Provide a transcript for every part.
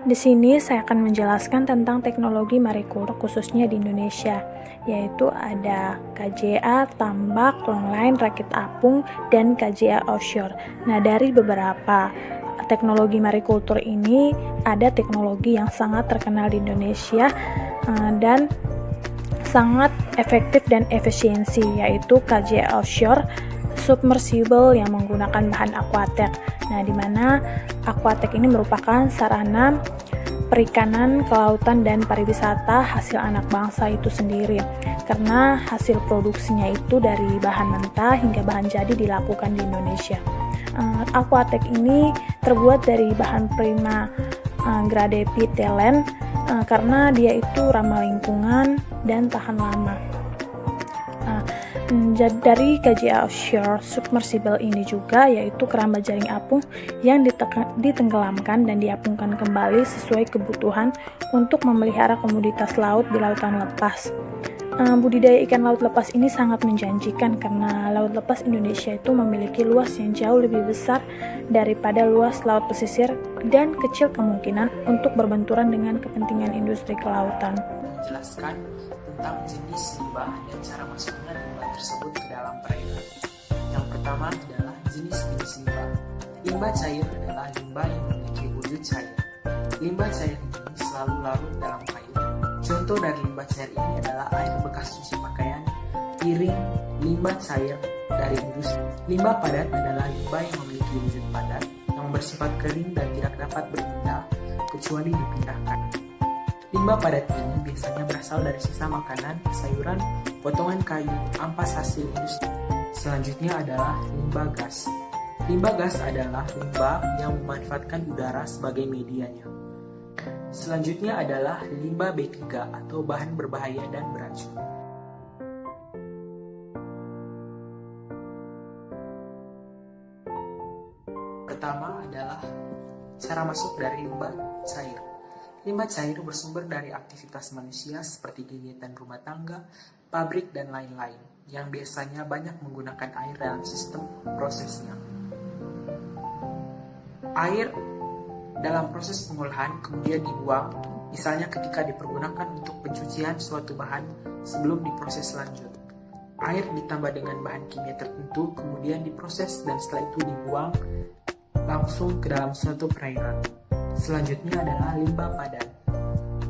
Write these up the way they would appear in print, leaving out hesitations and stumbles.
Di sini saya akan menjelaskan tentang teknologi marikultur khususnya di Indonesia, yaitu ada KJA, tambak, longline, rakit apung, dan KJA offshore. Nah, dari beberapa teknologi marikultur ini, ada teknologi yang sangat terkenal di Indonesia dan sangat efektif dan efisiensi, yaitu KJA offshore, submersible yang menggunakan bahan aquatek. Nah, di mana aquatek ini merupakan sarana perikanan, kelautan, dan pariwisata hasil anak bangsa itu sendiri. Karena hasil produksinya itu dari bahan mentah hingga bahan jadi dilakukan di Indonesia. Aquatek ini terbuat dari bahan prima grade pitelen karena dia itu ramah lingkungan dan tahan lama. Dari KJA offshore submersible ini juga yaitu keramba jaring apung yang ditenggelamkan dan diapungkan kembali sesuai kebutuhan untuk memelihara komoditas laut di lautan lepas. Budidaya ikan laut lepas ini sangat menjanjikan karena laut lepas Indonesia itu memiliki luas yang jauh lebih besar daripada luas laut pesisir dan kecil kemungkinan untuk berbenturan dengan kepentingan industri kelautan. Menjelaskan tentang jenis limbah dan cara masuknya limbah tersebut ke dalam perairan. Yang pertama adalah jenis-jenis limbah. Limbah cair adalah limbah yang memiliki wujud cair. Limbah cair ini selalu larut dalam air. Contoh dari limbah cair ini adalah air bekas cuci pakaian, piring, limbah cair dari industri. Limbah padat adalah limbah yang memiliki wujud padat, yang bersifat kering dan tidak dapat berpindah kecuali dipindahkan. Limbah padat ini biasanya berasal dari sisa makanan, sayuran, potongan kayu, ampas hasil industri. Selanjutnya adalah limbah gas. Limbah gas adalah limbah yang memanfaatkan udara sebagai medianya. Selanjutnya adalah limbah B3 atau bahan berbahaya dan beracun. Pertama adalah cara masuk dari limbah cair. Limbah cair bersumber dari aktivitas manusia seperti kegiatan rumah tangga, pabrik, dan lain-lain, yang biasanya banyak menggunakan air dalam sistem prosesnya. Air dalam proses pengolahan kemudian dibuang, misalnya ketika dipergunakan untuk pencucian suatu bahan sebelum diproses lanjut. Air ditambah dengan bahan kimia tertentu, kemudian diproses dan setelah itu dibuang langsung ke dalam suatu perairan. Selanjutnya adalah limbah padat.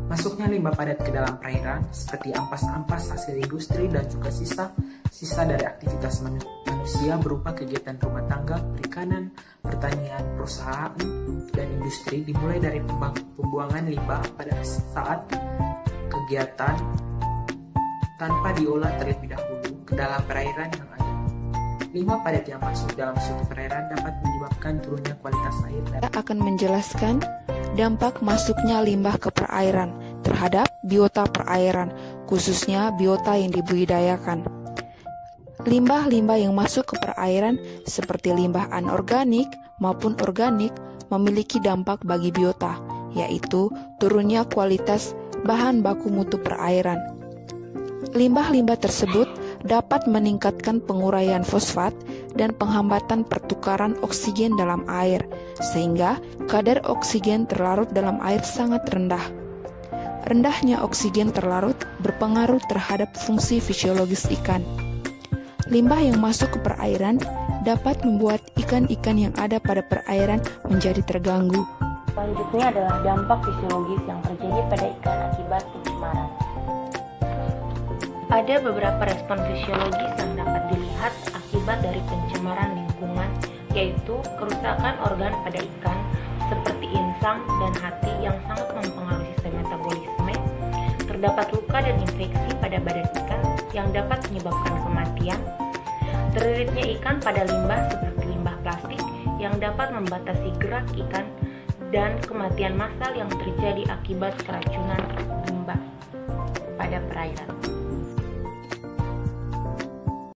Masuknya limbah padat ke dalam perairan seperti ampas-ampas hasil industri dan juga sisa dari aktivitas manusia berupa kegiatan rumah tangga, perikanan, pertanian, perusahaan, dan industri dimulai dari pembuangan limbah pada saat kegiatan tanpa diolah terlebih dahulu ke dalam perairan yang ada. Limbah padat yang masuk dalam suatu perairan dapat menyebabkan turunnya kualitas air. Kita akan menjelaskan dampak masuknya limbah ke perairan terhadap biota perairan, khususnya biota yang dibudidayakan. Limbah-limbah yang masuk ke perairan seperti limbah anorganik maupun organik memiliki dampak bagi biota, yaitu turunnya kualitas bahan baku mutu perairan. Limbah-limbah tersebut dapat meningkatkan penguraian fosfat dan penghambatan pertukaran oksigen dalam air, sehingga kadar oksigen terlarut dalam air sangat rendah. Rendahnya oksigen terlarut berpengaruh terhadap fungsi fisiologis ikan. Limbah yang masuk ke perairan dapat membuat ikan-ikan yang ada pada perairan menjadi terganggu. Selanjutnya adalah dampak fisiologis yang terjadi pada ikan akibat pencemaran. Ada beberapa respon fisiologis yang dapat dilihat akibat dari pencemaran lingkungan, yaitu kerusakan organ pada ikan seperti insang dan hati yang sangat mempengaruhi sistem metabolisme. Terdapat luka dan infeksi pada badan ikan yang dapat menyebabkan kematian. Terliritnya ikan pada limbah seperti limbah plastik yang dapat membatasi gerak ikan, dan kematian massal yang terjadi akibat keracunan limbah pada perairan.